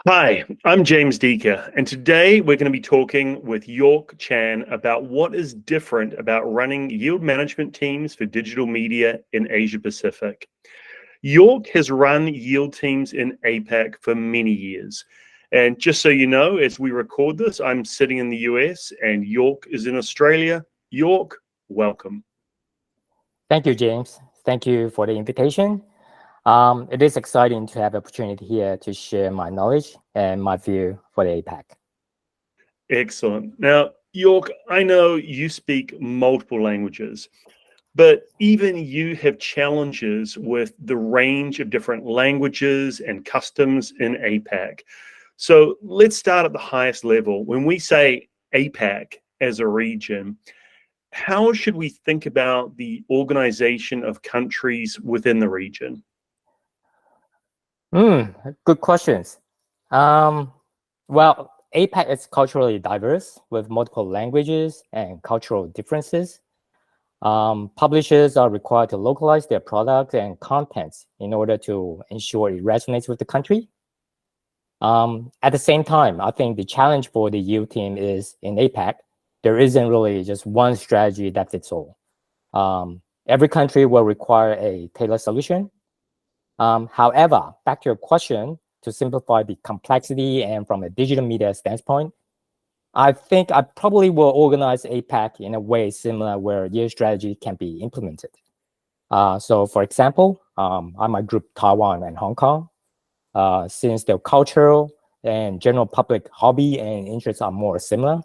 Hi, I'm James Deaker, and today we're going to be talking with York Chan about what is different about running yield management teams for digital media in Asia Pacific. York has run yield teams in APAC for many years. And just so you know, as we record this, I'm sitting in the US and York is in Australia. York, welcome. Thank you, James. Thank you for the invitation. It is exciting to have the opportunity here to share my knowledge and my view for the APAC. Excellent. Now, York, I know you speak multiple languages, but even you have challenges with the range of different languages and customs in APAC. So let's start at the highest level. When we say APAC as a region, how should we think about the organization of countries within the region? Good questions. Well, APAC is culturally diverse with multiple languages and cultural differences. Publishers are required to localize their products and contents in order to ensure it resonates with the country. At the same time, I think the challenge for the yield team is in APAC, there isn't really just one strategy that fits all. Every country will require a tailored solution. However, back to your question, to simplify the complexity and from a digital media standpoint, I think I probably will organize APAC in a way similar where yield strategy can be implemented. So for example, I might group Taiwan and Hong Kong, since their cultural and general public hobby and interests are more similar.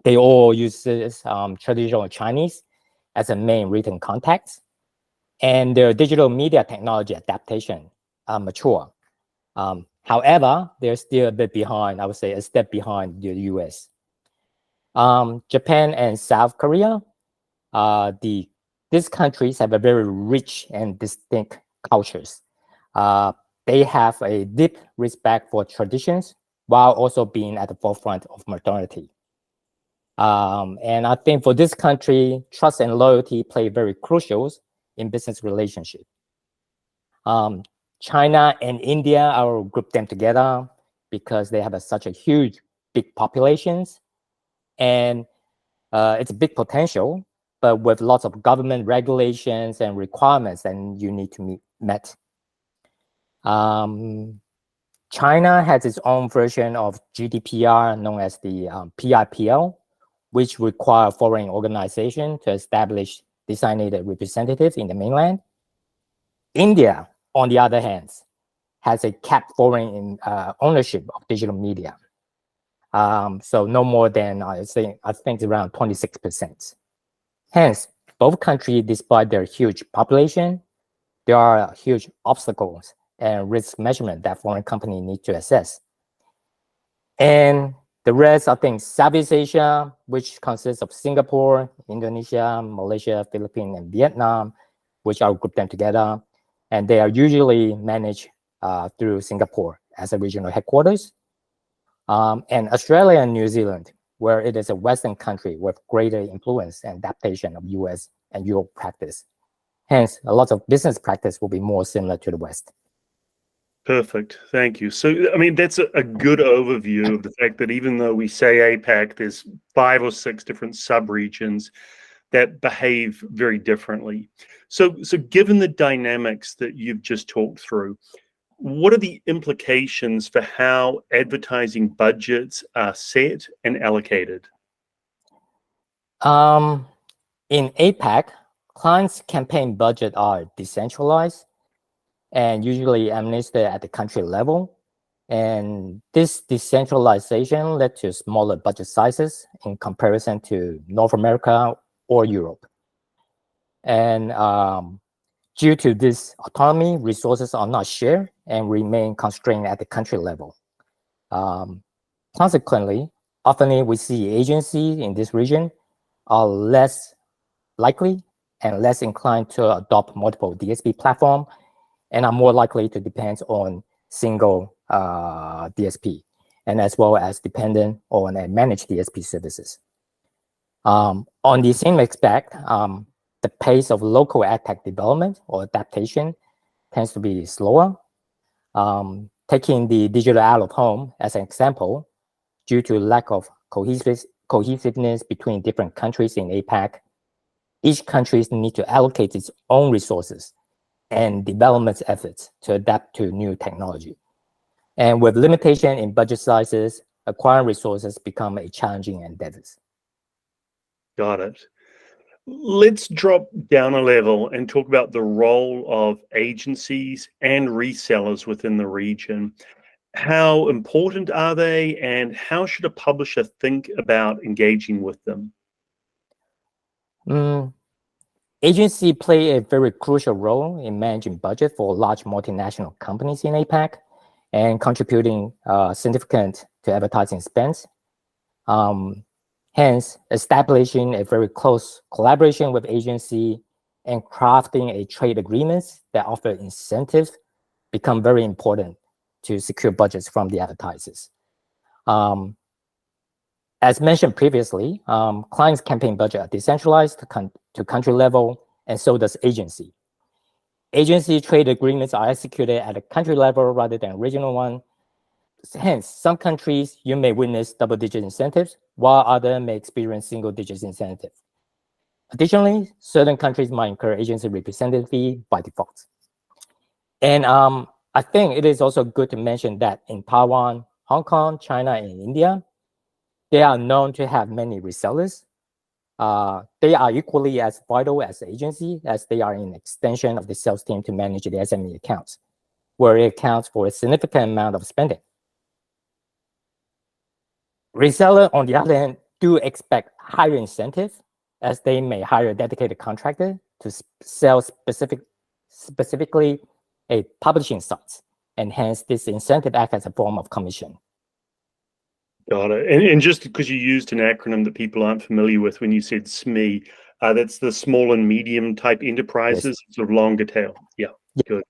They all use traditional Chinese as a main written context, and their digital media technology adaptation are mature. However, they're still a bit behind, I would say a step behind the US. Japan and South Korea, these countries have a very rich and distinct cultures. They have a deep respect for traditions while also being at the forefront of modernity. And I think for this country, trust and loyalty play very crucial in business relationship. China and India, I will group them together because they have such a huge, big populations, and it's a big potential, but with lots of government regulations and requirements that you need to meet met. China has its own version of GDPR known as the PIPL, which require foreign organization to establish designated representatives in the mainland. India, on the other hand, has a capped foreign ownership of digital media. So no more than, I think around 26%. Hence, both countries, despite their huge population, there are huge obstacles and risk measurement that foreign companies need to assess. And the rest, I think, Southeast Asia, which consists of Singapore, Indonesia, Malaysia, Philippines, and Vietnam, which I'll group them together. And they are usually managed through Singapore as a regional headquarters. And Australia and New Zealand, where it is a Western country with greater influence and adaptation of US and Europe practice. Hence, a lot of business practice will be more similar to the West. Perfect. Thank you. So, I mean, that's a good overview of the fact that even though we say APAC, there's 5 or 6 different subregions that behave very differently. So given the dynamics that you've just talked through, what are the implications for how advertising budgets are set and allocated? In APAC, clients' campaign budget are decentralized and usually administered at the country level. And this decentralization led to smaller budget sizes in comparison to North America or Europe. And due to this autonomy, resources are not shared and remain constrained at the country level. Consequently, often we see agencies in this region are less likely and less inclined to adopt multiple DSP platform and are more likely to depend on single DSP, and as well as dependent on a managed DSP services. On the same aspect, the pace of local ad tech development or adaptation tends to be slower. Taking the digital out of home as an example, due to lack of cohesiveness between different countries in APAC, each country needs to allocate its own resources and development efforts to adapt to new technology. And with limitation in budget sizes, acquiring resources become a challenging endeavor. Got it. Let's drop down a level and talk about the role of agencies and resellers within the region. How important are they, and how should a publisher think about engaging with them? Agencies play a very crucial role in managing budget for large multinational companies in APAC and contributing significant to advertising spends. Hence, establishing a very close collaboration with agency and crafting a trade agreements that offer incentives become very important to secure budgets from the advertisers. As mentioned previously, clients' campaign budget are decentralized to country level, and so does agency. Agency trade agreements are executed at a country level rather than regional one. Hence, some countries you may witness double-digit incentives, while others may experience single-digit incentives. Additionally, certain countries might incur agency representative fee by default. And I think it is also good to mention that in Taiwan, Hong Kong, China, and India, they are known to have many resellers. They are equally as vital as the agency, as they are an extension of the sales team to manage the SME accounts, where it accounts for a significant amount of spending. Resellers, on the other hand, do expect higher incentives, as they may hire a dedicated contractor to sell specifically a publishing site, and hence this incentive acts as a form of commission. Got it. And just because you used an acronym that people aren't familiar with when you said SME, that's the small and medium type enterprises, yes. Sort of longer tail. Yeah, good.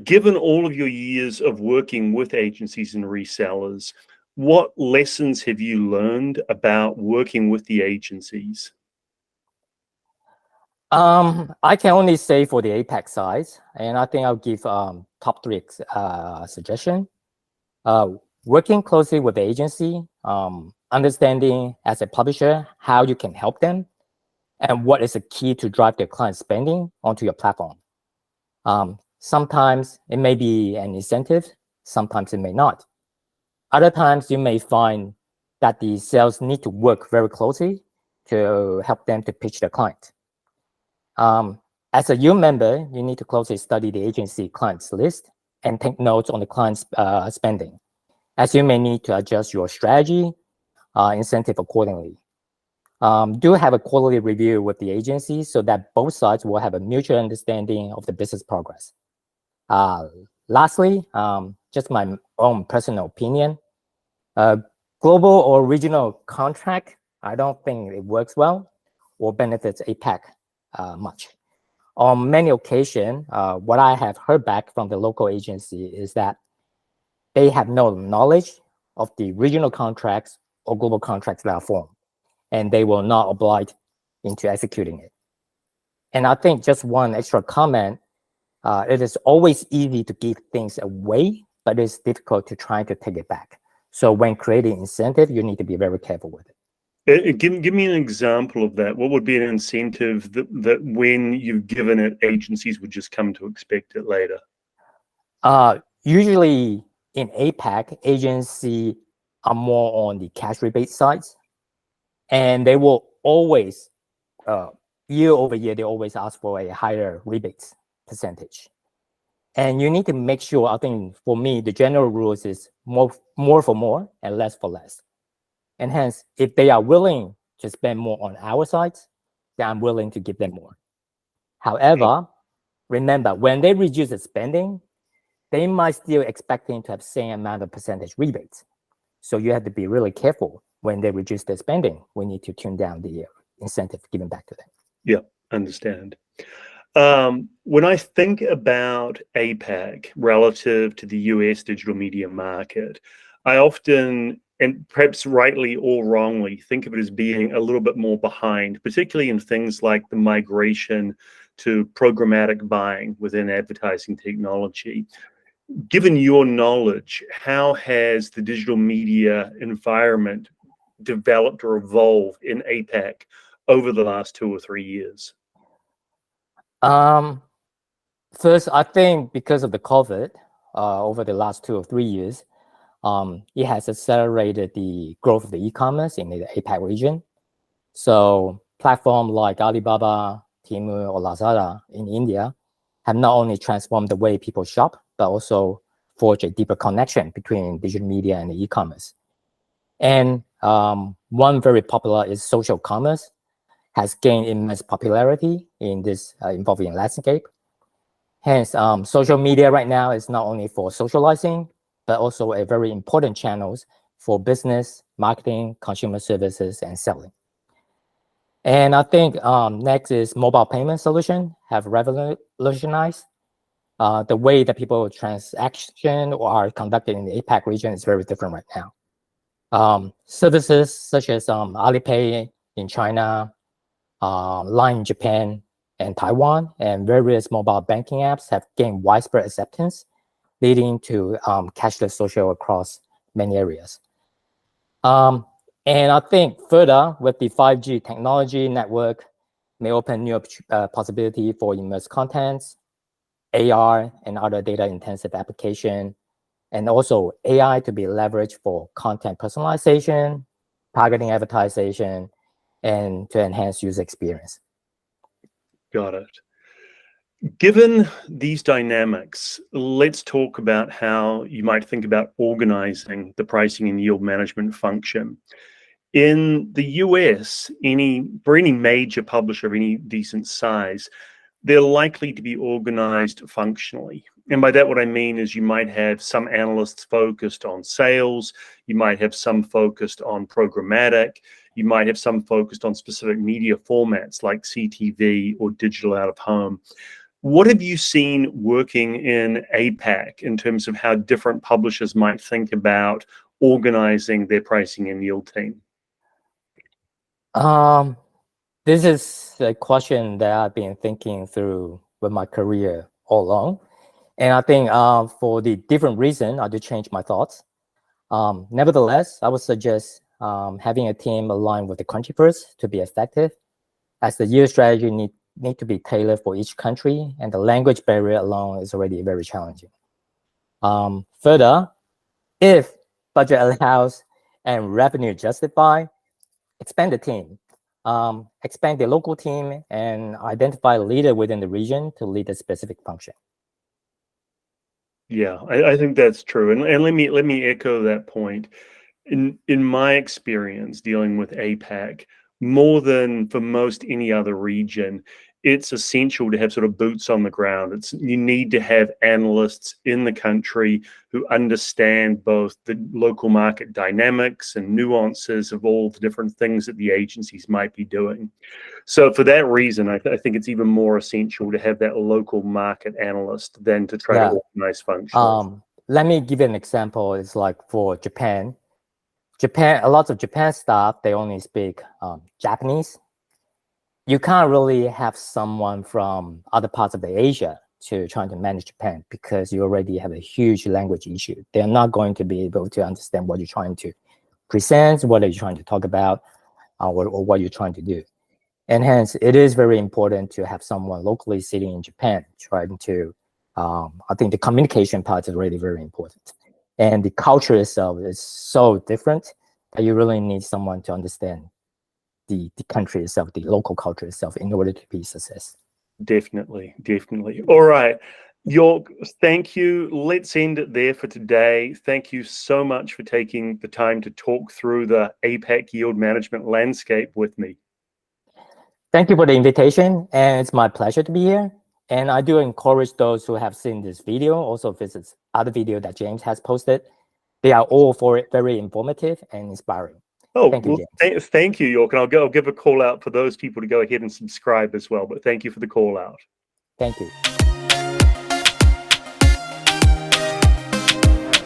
Given all of your years of working with agencies and resellers, what lessons have you learned about working with the agencies? I can only say for the APAC side, and I think I'll give top 3 suggestions. Working closely with the agency, understanding as a publisher how you can help them, and what is the key to drive their client spending onto your platform. Sometimes it may be an incentive, sometimes it may not. Other times you may find that the sales need to work very closely to help them to pitch the client. As a new member, you need to closely study the agency client's list and take notes on the client's spending, as you may need to adjust your strategy, incentive accordingly. Do have a quarterly review with the agency so that both sides will have a mutual understanding of the business progress. Lastly, just my own personal opinion, global or regional contract, I don't think it works well or benefits APAC much. On many occasions, what I have heard back from the local agency is that they have no knowledge of the regional contracts or global contracts that are formed, and they will not oblige into executing it. And I think just one extra comment, it is always easy to give things away, but it's difficult to try to take it back. So when creating incentive, you need to be very careful with it. Give me an example of that. What would be an incentive that when you've given it, agencies would just come to expect it later? Usually in APAC, agencies are more on the cash rebate sides, and they will always, year over year, they always ask for a higher rebates percentage. And you need to make sure, I think for me, the general rules is more for more and less for less. And hence, if they are willing to spend more on our sides, then I'm willing to give them more. However, remember, when they reduce the spending, they might still expecting to have same amount of percentage rebates. So you have to be really careful when they reduce their spending. We need to tune down the incentive given back to them. Yeah, understand. When I think about APAC relative to the US digital media market, I often, and perhaps rightly or wrongly, think of it as being a little bit more behind, particularly in things like the migration to programmatic buying within advertising technology. Given your knowledge, how has the digital media environment developed or evolved in APAC over the last 2 or 3 years? First, I think because of the COVID, over the last 2 or 3 years, it has accelerated the growth of the e-commerce in the APAC region. So platforms like Alibaba, Temu, or Lazada in India have not only transformed the way people shop, but also forged a deeper connection between digital media and the e-commerce. And one very popular is social commerce, has gained immense popularity in this evolving landscape. Hence, social media right now is not only for socializing, but also a very important channels for business, marketing, consumer services, and selling. And I think next is mobile payment solution have revolutionized the way that people transaction or are conducted in the APAC region is very different right now. Services such as Alipay in China, Line in Japan and Taiwan, and various mobile banking apps have gained widespread acceptance, leading to cashless social across many areas. And I think further with the 5G technology network may open new possibility for immersed contents, AR and other data-intensive application, and also AI to be leveraged for content personalization, targeting advertising, and to enhance user experience. Got it. Given these dynamics, let's talk about how you might think about organizing the pricing and yield management function. In the US, for any major publisher of any decent size, they're likely to be organized functionally. And by that, what I mean is you might have some analysts focused on sales, you might have some focused on programmatic, you might have some focused on specific media formats like CTV or digital out of home. What have you seen working in APAC in terms of how different publishers might think about organizing their pricing and yield team? This is a question that I've been thinking through with my career all along. And I think for the different reason, I do change my thoughts. Nevertheless, I would suggest having a team aligned with the country first to be effective, as the yield strategy need to be tailored for each country, and the language barrier alone is already very challenging. Further, if budget allows and revenue justify, expand the team, expand the local team, and identify a leader within the region to lead a specific function. Yeah, I think that's true. And let me echo that point. In my experience dealing with APAC, more than for most any other region, it's essential to have sort of boots on the ground. You need to have analysts in the country who understand both the local market dynamics and nuances of all the different things that the agencies might be doing. So for that reason, I think it's even more essential to have that local market analyst than to try to organize functions. Let me give you an example. It's like for Japan, a lot of Japan staff, they only speak Japanese. You can't really have someone from other parts of the Asia to try to manage Japan because you already have a huge language issue. They're not going to be able to understand what you're trying to present, what are you trying to talk about, or what you're trying to do. And hence, it is very important to have someone locally sitting in Japan trying to, I think the communication part is really very important. And the culture itself is so different that you really need someone to understand the country itself, the local culture itself, in order to be a success. Definitely. All right, York, thank you. Let's end it there for today. Thank you so much for taking the time to talk through the APAC yield management landscape with me. Thank you for the invitation, and it's my pleasure to be here. And I do encourage those who have seen this video also visit other video that James has posted. They are all very informative and inspiring. Oh, thank you, James. Thank you, York. And I'll give a call out for those people to go ahead and subscribe as well. But thank you for the call out. Thank you.